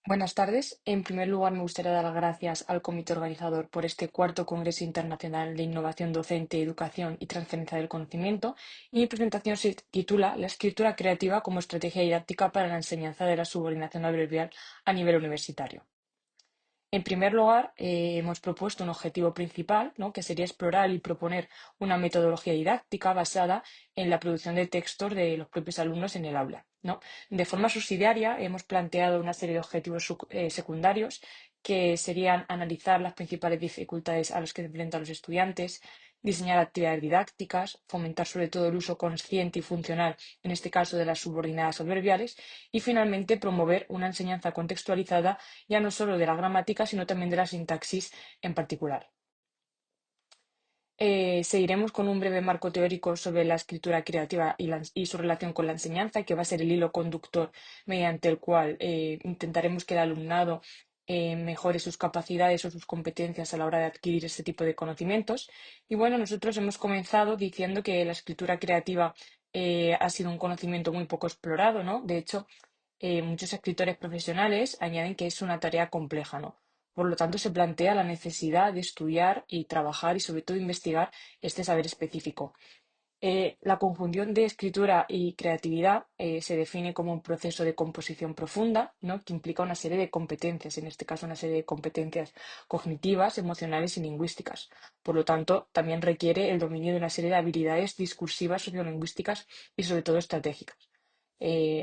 Buenas tardes. En primer lugar, me gustaría dar las gracias al comité organizador por este cuarto Congreso Internacional de Innovación Docente, Educación y Transferencia del Conocimiento. Y mi presentación se titula La escritura creativa como estrategia didáctica para la enseñanza de la subordinación adverbial a nivel universitario. En primer lugar, hemos propuesto un objetivo principal, ¿no?, que sería explorar y proponer una metodología didáctica basada en la producción de textos de los propios alumnos en el aula, ¿no? De forma subsidiaria, hemos planteado una serie de objetivos secundarios que serían analizar las principales dificultades a las que se enfrentan los estudiantes, diseñar actividades didácticas, fomentar sobre todo el uso consciente y funcional, en este caso de las subordinadas adverbiales, y finalmente promover una enseñanza contextualizada ya no solo de la gramática, sino también de la sintaxis en particular. Seguiremos con un breve marco teórico sobre la escritura creativa y su relación con la enseñanza, que va a ser el hilo conductor mediante el cual intentaremos que el alumnado mejore sus capacidades o sus competencias a la hora de adquirir este tipo de conocimientos. Y bueno, nosotros hemos comenzado diciendo que la escritura creativa ha sido un conocimiento muy poco explorado, ¿no? De hecho, muchos escritores profesionales añaden que es una tarea compleja, ¿no? Por lo tanto, se plantea la necesidad de estudiar y trabajar y sobre todo investigar este saber específico. La conjunción de escritura y creatividad se define como un proceso de composición profunda, ¿no?, que implica una serie de competencias, en este caso una serie de competencias cognitivas, emocionales y lingüísticas. Por lo tanto, también requiere el dominio de una serie de habilidades discursivas, sociolingüísticas y sobre todo estratégicas.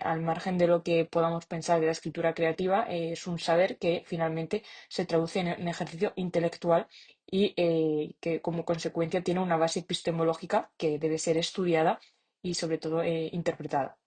Al margen de lo que podamos pensar de la escritura creativa, es un saber que finalmente se traduce en un ejercicio intelectual y que como consecuencia tiene una base epistemológica que debe ser estudiada y sobre todo interpretada.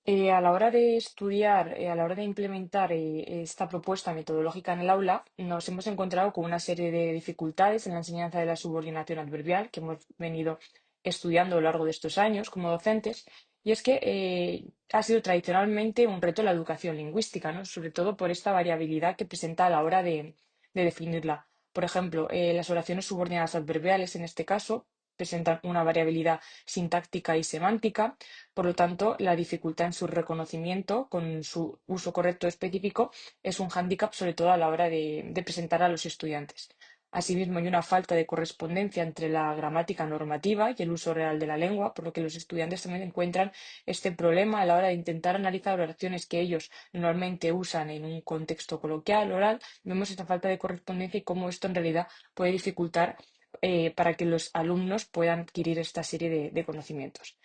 A la hora de estudiar, a la hora de implementar esta propuesta metodológica en el aula, nos hemos encontrado con una serie de dificultades en la enseñanza de la subordinación adverbial que hemos venido estudiando a lo largo de estos años como docentes, y es que ha sido tradicionalmente un reto la educación lingüística, ¿no?, sobre todo por esta variabilidad que presenta a la hora de definirla. Por ejemplo, las oraciones subordinadas adverbiales, en este caso, presentan una variabilidad sintáctica y semántica. Por lo tanto, la dificultad en su reconocimiento con su uso correcto específico es un hándicap, sobre todo a la hora de presentar a los estudiantes. Asimismo, hay una falta de correspondencia entre la gramática normativa y el uso real de la lengua, por lo que los estudiantes también encuentran este problema a la hora de intentar analizar oraciones que ellos normalmente usan en un contexto coloquial, oral. Vemos esta falta de correspondencia y cómo esto en realidad puede dificultar para que los alumnos puedan adquirir esta serie de conocimientos.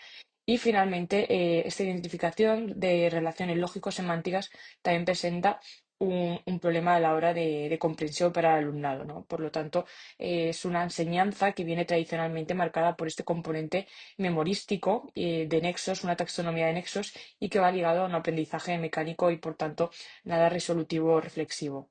Y finalmente, esta identificación de relaciones lógico-semánticas también presenta un problema a la hora de comprensión para el alumnado, ¿no? Por lo tanto, es una enseñanza que viene tradicionalmente marcada por este componente memorístico de nexos, una taxonomía de nexos, y que va ligado a un aprendizaje mecánico y, por tanto, nada resolutivo o reflexivo.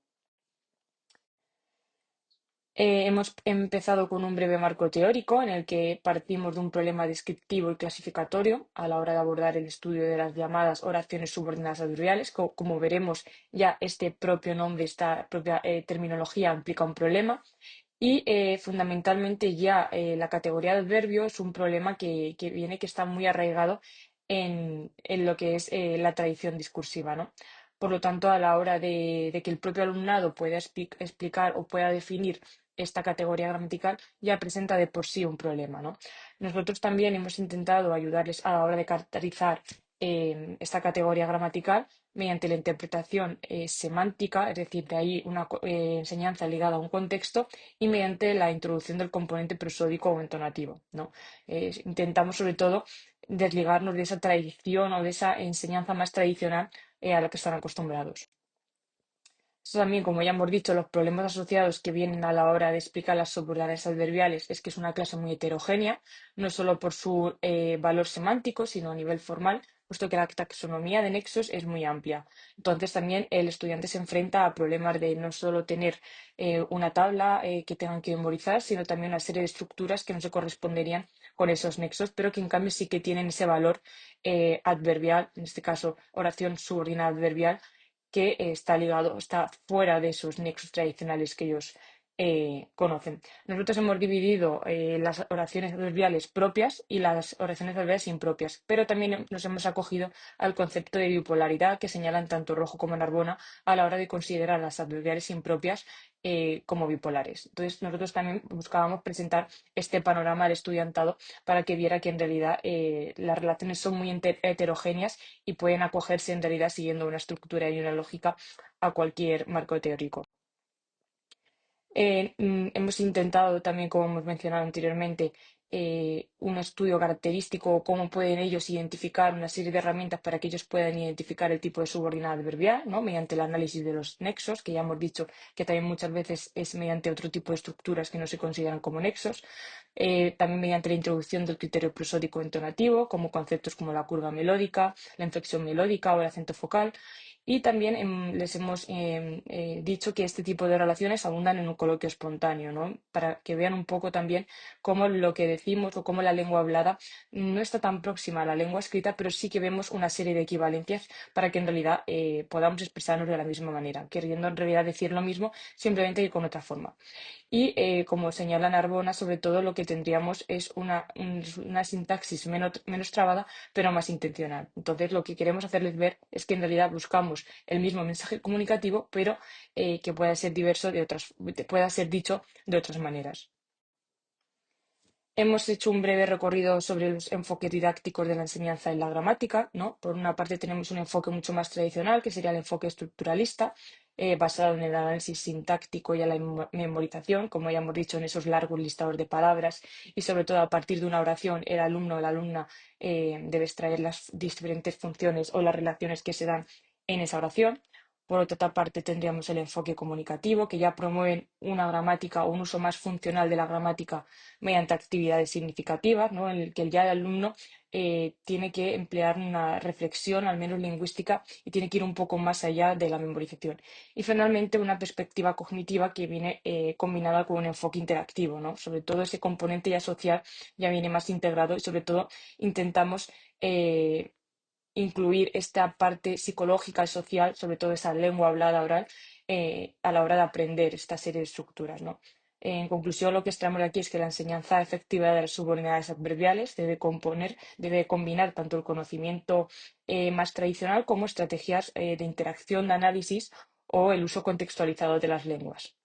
Hemos empezado con un breve marco teórico en el que partimos de un problema descriptivo y clasificatorio a la hora de abordar el estudio de las llamadas oraciones subordinadas adverbiales. Como veremos, ya este propio nombre, esta propia terminología implica un problema. Y fundamentalmente ya la categoría de adverbio es un problema que está muy arraigado en lo que es la tradición discursiva, ¿no? Por lo tanto, a la hora de que el propio alumnado pueda explicar o pueda definir esta categoría gramatical, ya presenta de por sí un problema, ¿no? Nosotros también hemos intentado ayudarles a la hora de caracterizar esta categoría gramatical mediante la interpretación semántica, es decir, de ahí una enseñanza ligada a un contexto, y mediante la introducción del componente prosódico o entonativo, ¿no? Intentamos sobre todo desligarnos de esa tradición o de esa enseñanza más tradicional a la que están acostumbrados. Esto también, como ya hemos dicho, los problemas asociados que vienen a la hora de explicar las subordinadas adverbiales es que es una clase muy heterogénea, no solo por su valor semántico, sino a nivel formal, puesto que la taxonomía de nexos es muy amplia. Entonces, también el estudiante se enfrenta a problemas de no solo tener una tabla que tengan que memorizar, sino también una serie de estructuras que no se corresponderían con esos nexos, pero que en cambio sí que tienen ese valor adverbial, en este caso oración subordinada adverbial, que está ligado, está fuera de esos nexos tradicionales que ellos conocen. Nosotros hemos dividido las oraciones adverbiales propias y las oraciones adverbiales impropias, pero también nos hemos acogido al concepto de bipolaridad que señalan tanto Rojo como Narbona a la hora de considerar las adverbiales impropias como bipolares. Entonces, nosotros también buscábamos presentar este panorama al estudiantado para que viera que en realidad las relaciones son muy heterogéneas y pueden acogerse en realidad siguiendo una estructura y una lógica a cualquier marco teórico. Hemos intentado también, como hemos mencionado anteriormente, un estudio característico o cómo pueden ellos identificar una serie de herramientas para que ellos puedan identificar el tipo de subordinada adverbial, ¿no? Mediante el análisis de los nexos, que ya hemos dicho que también muchas veces es mediante otro tipo de estructuras que no se consideran como nexos. También mediante la introducción del criterio prosódico entonativo, como conceptos como la curva melódica, la inflexión melódica o el acento focal. Y también les hemos dicho que este tipo de relaciones abundan en un coloquio espontáneo, ¿no? Para que vean un poco también cómo lo que decimos o cómo la lengua hablada no está tan próxima a la lengua escrita, pero sí que vemos una serie de equivalencias para que en realidad podamos expresarnos de la misma manera, queriendo en realidad decir lo mismo, simplemente que con otra forma. Y como señala Narbona, sobre todo lo que tendríamos es una sintaxis menos trabada, pero más intencional. Entonces, lo que queremos hacerles ver es que en realidad buscamos el mismo mensaje comunicativo, pero que pueda ser diverso pueda ser dicho de otras maneras. Hemos hecho un breve recorrido sobre los enfoques didácticos de la enseñanza en la gramática, ¿no? Por una parte tenemos un enfoque mucho más tradicional, que sería el enfoque estructuralista, basado en el análisis sintáctico y en la memorización, como ya hemos dicho, en esos largos listados de palabras y sobre todo a partir de una oración, el alumno o la alumna debe extraer las diferentes funciones o las relaciones que se dan en esa oración. Por otra parte, tendríamos el enfoque comunicativo, que ya promueven una gramática o un uso más funcional de la gramática mediante actividades significativas, ¿no? En el que ya el alumno tiene que emplear una reflexión, al menos lingüística, y tiene que ir un poco más allá de la memorización. Y finalmente, una perspectiva cognitiva que viene combinada con un enfoque interactivo, ¿no? Sobre todo ese componente ya social ya viene más integrado y sobre todo intentamos incluir esta parte psicológica y social, sobre todo esa lengua hablada oral, a la hora de aprender esta serie de estructuras, ¿no? En conclusión, lo que extraemos de aquí es que la enseñanza efectiva de las subordinadas adverbiales debe combinar tanto el conocimiento más tradicional como estrategias de interacción, de análisis o el uso contextualizado de las lenguas.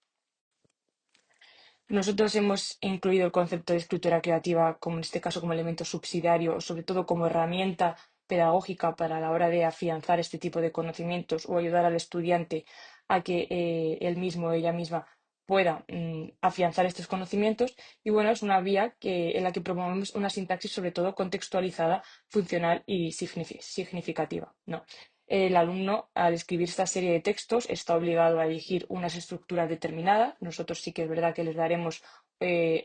Nosotros hemos incluido el concepto de escritura creativa, como en este caso como elemento subsidiario, sobre todo como herramienta pedagógica para la hora de afianzar este tipo de conocimientos o ayudar al estudiante a que él mismo o ella misma pueda afianzar estos conocimientos. Y bueno, es una vía en la que promovemos una sintaxis sobre todo contextualizada, funcional y significativa, ¿no? El alumno, al escribir esta serie de textos, está obligado a elegir unas estructuras determinadas. Nosotros sí que es verdad que les daremos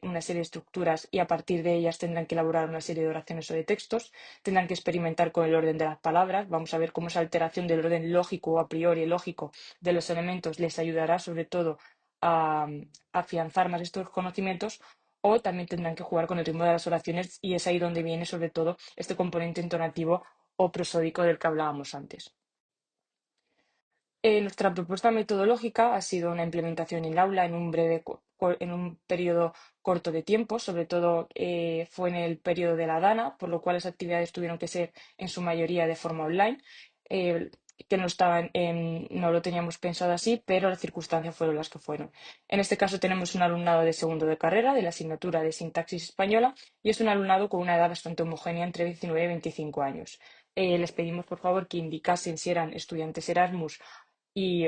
una serie de estructuras y a partir de ellas tendrán que elaborar una serie de oraciones o de textos. Tendrán que experimentar con el orden de las palabras. Vamos a ver cómo esa alteración del orden lógico o a priori lógico de los elementos les ayudará sobre todo a afianzar más estos conocimientos. O también tendrán que jugar con el ritmo de las oraciones y es ahí donde viene sobre todo este componente intonativo o prosódico del que hablábamos antes. Nuestra propuesta metodológica ha sido una implementación en el aula en un en un periodo corto de tiempo, sobre todo fue en el periodo de la DANA, por lo cual las actividades tuvieron que ser en su mayoría de forma online, eh, que no lo teníamos pensado así, pero las circunstancias fueron las que fueron. En este caso tenemos un alumnado de segundo de carrera de la asignatura de sintaxis española y es un alumnado con una edad bastante homogénea entre 19 y 25 años. Les pedimos por favor que indicasen si eran estudiantes Erasmus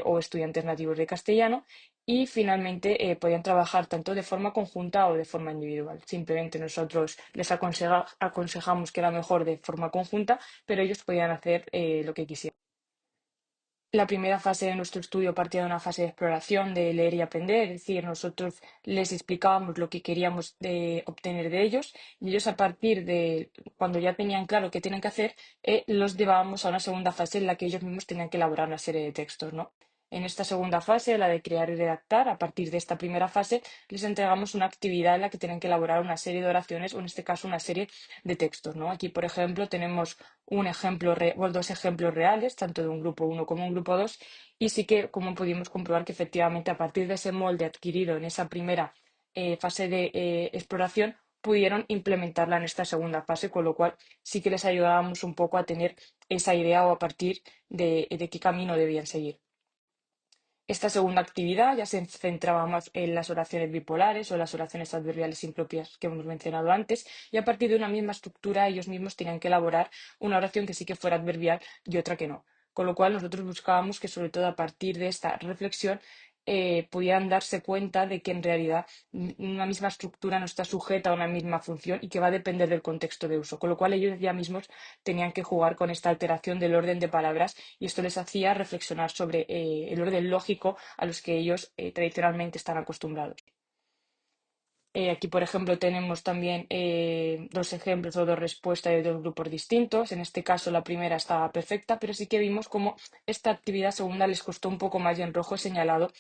o estudiantes nativos de castellano y finalmente podían trabajar tanto de forma conjunta o de forma individual. Simplemente nosotros les aconsejamos que era mejor de forma conjunta, pero ellos podían hacer lo que quisieran. La primera fase de nuestro estudio partía de una fase de exploración, de leer y aprender, es decir, nosotros les explicábamos lo que queríamos obtener de ellos y ellos a partir de cuando ya tenían claro qué tienen que hacer, los llevábamos a una segunda fase en la que ellos mismos tenían que elaborar una serie de textos, ¿no? En esta segunda fase, la de crear y redactar, a partir de esta primera fase, les entregamos una actividad en la que tienen que elaborar una serie de oraciones o, en este caso, una serie de textos, ¿no? Aquí, por ejemplo, tenemos un ejemplo, dos ejemplos reales, tanto de un grupo uno como un grupo 2, y sí que, como pudimos comprobar, que efectivamente a partir de ese molde adquirido en esa primera fase de exploración, pudieron implementarla en esta segunda fase, con lo cual sí que les ayudábamos un poco a tener esa idea o a partir de qué camino debían seguir. Esta segunda actividad ya se centraba más en las oraciones bipolares o las oraciones adverbiales impropias que hemos mencionado antes, y a partir de una misma estructura ellos mismos tenían que elaborar una oración que sí que fuera adverbial y otra que no. Con lo cual nosotros buscábamos que, sobre todo a partir de esta reflexión, pudieran darse cuenta de que en realidad una misma estructura no está sujeta a una misma función y que va a depender del contexto de uso. Con lo cual ellos ya mismos tenían que jugar con esta alteración del orden de palabras, y esto les hacía reflexionar sobre el orden lógico a los que ellos tradicionalmente están acostumbrados. Aquí, por ejemplo, tenemos también dos ejemplos o dos respuestas de dos grupos distintos. En este caso, la primera estaba perfecta, pero sí que vimos cómo esta actividad segunda les costó un poco más, y en rojo he señalado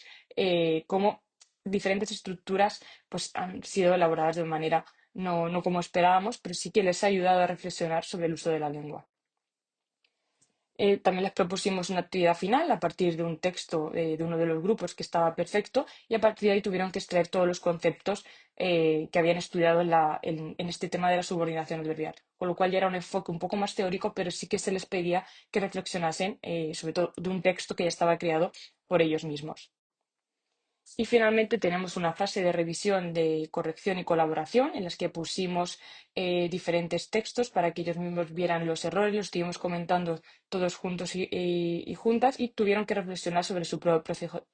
cómo diferentes estructuras pues, han sido elaboradas de manera no como esperábamos, pero sí que les ha ayudado a reflexionar sobre el uso de la lengua. También les propusimos una actividad final a partir de un texto de uno de los grupos que estaba perfecto, y a partir de ahí tuvieron que extraer todos los conceptos que habían estudiado en este tema de la subordinación adverbial. Con lo cual ya era un enfoque un poco más teórico, pero sí que se les pedía que reflexionasen sobre todo de un texto que ya estaba creado por ellos mismos. Y finalmente tenemos una fase de revisión, de corrección y colaboración, en las que pusimos diferentes textos para que ellos mismos vieran los errores, los estuvimos comentando todos juntos y juntas, y tuvieron que reflexionar sobre su propio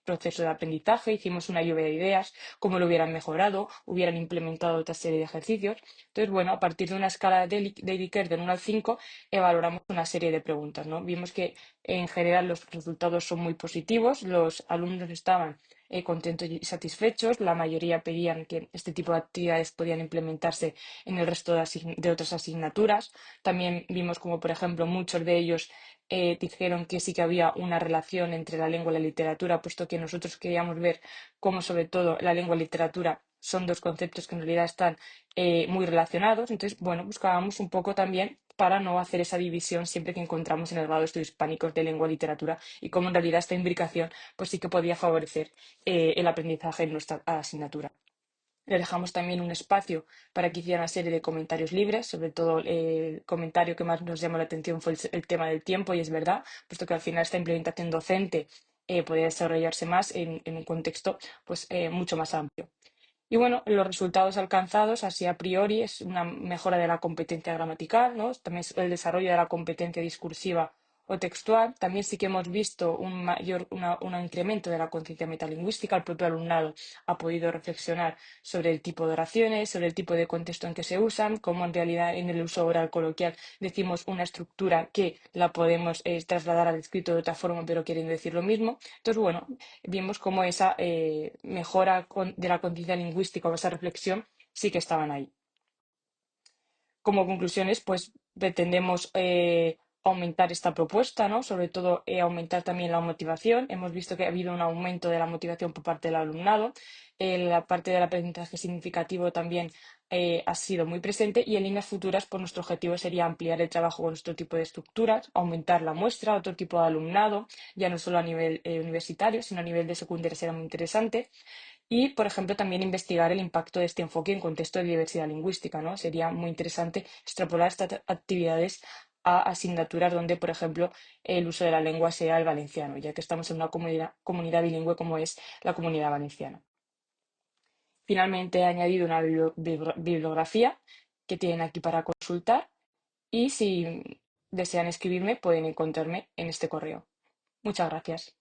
proceso de aprendizaje. Hicimos una lluvia de ideas, cómo lo hubieran mejorado, hubieran implementado otra serie de ejercicios. Entonces, bueno, a partir de una escala de Likert del 1 al 5, valoramos una serie de preguntas, ¿no? Vimos que en general los resultados son muy positivos, los alumnos estaban contentos y satisfechos. La mayoría pedían que este tipo de actividades podían implementarse en el resto de otras asignaturas. También vimos como, por ejemplo, muchos de ellos dijeron que sí que había una relación entre la lengua y la literatura, puesto que nosotros queríamos ver cómo, sobre todo, la lengua y la literatura son dos conceptos que en realidad están muy relacionados. Entonces, bueno, buscábamos un poco también para no hacer esa división siempre que encontramos en el grado de estudios hispánicos de lengua y literatura, y cómo en realidad esta imbricación pues sí que podía favorecer el aprendizaje en nuestra asignatura. Le dejamos también un espacio para que hiciera una serie de comentarios libres. Sobre todo el comentario que más nos llamó la atención fue el tema del tiempo, y es verdad, puesto que al final esta implementación docente podía desarrollarse más en un contexto pues, mucho más amplio. Y bueno, los resultados alcanzados, así a priori, es una mejora de la competencia gramatical, ¿no? También es el desarrollo de la competencia discursiva o textual. También sí que hemos visto un incremento de la conciencia metalingüística. El propio alumnado ha podido reflexionar sobre el tipo de oraciones, sobre el tipo de contexto en que se usan, cómo en realidad en el uso oral coloquial decimos una estructura que la podemos trasladar al escrito de otra forma, pero quieren decir lo mismo. Entonces, bueno, vimos cómo esa mejora de la conciencia lingüística o esa reflexión sí que estaban ahí. Como conclusiones, pues pretendemos aumentar esta propuesta, ¿no? Sobre todo aumentar también la motivación. Hemos visto que ha habido un aumento de la motivación por parte del alumnado. La parte del aprendizaje significativo también ha sido muy presente, y en líneas futuras, pues nuestro objetivo sería ampliar el trabajo con otro tipo de estructuras, aumentar la muestra, otro tipo de alumnado, ya no solo a nivel universitario, sino a nivel de secundaria será muy interesante. Y, por ejemplo, también investigar el impacto de este enfoque en contexto de diversidad lingüística, ¿no? Sería muy interesante extrapolar estas actividades a asignaturas donde, por ejemplo, el uso de la lengua sea el valenciano, ya que estamos en una comunidad bilingüe como es la Comunidad Valenciana. Finalmente, he añadido una bibliografía que tienen aquí para consultar, y si desean escribirme pueden encontrarme en este correo. Muchas gracias.